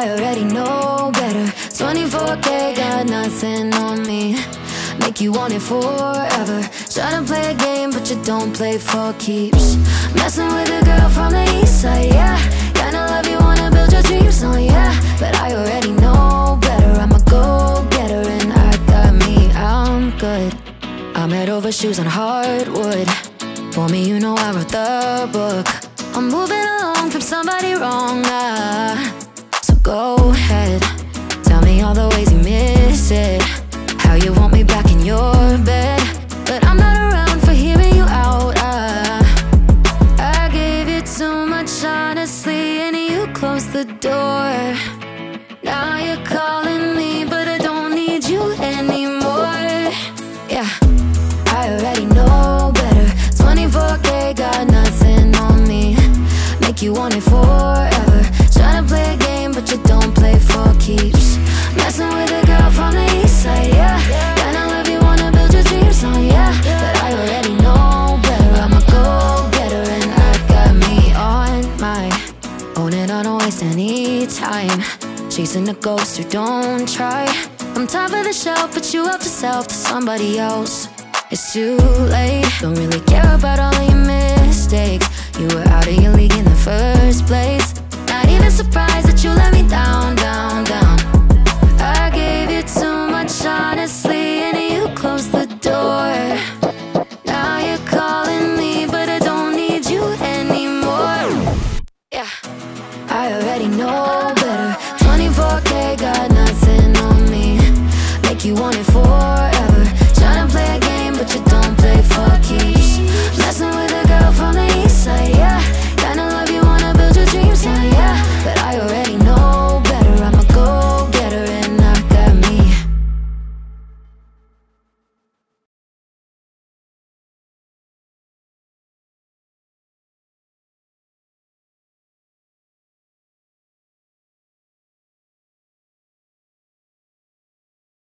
I already know better. 24K got nothing on me. Make you want it forever. Try to play a game but you don't play for keeps. Messing with a girl from the east side, yeah. Kinda love you, wanna build your dreams on, yeah. But I already know better. I'm a go-getter and I got me, I'm good. I'm head over shoes on hardwood. For me, you know I wrote the book. I'm moving along from somebody wrong, so go ahead. Tell me all the ways you miss it. How you want me back in your bed. But I'm not around for hearing you out, I gave you too much honestly and you closed the door. Now you're calling me but I don't need you anymore. Yeah, I already know better. 24K got nothing on me. Make you want it forever. Try to play a game but you don't play for keeps. Messing with a girl from the east side, yeah. Kinda love you, wanna build your dreams on, yeah. But I already know better. I'm a go-getter and I got me on my own and I don't waste any time chasing a ghost who don't try. I'm top of the shelf but you helped yourself to somebody else. It's too late. Don't really care about all of your mistakes. You were out of your league in the first place. Not even surprised that you let me down, down, down. I gave you too much honestly and you closed the door. Now you're calling me but I don't need you anymore. Yeah, I already know better. 24K got nothing on me. Make you want it for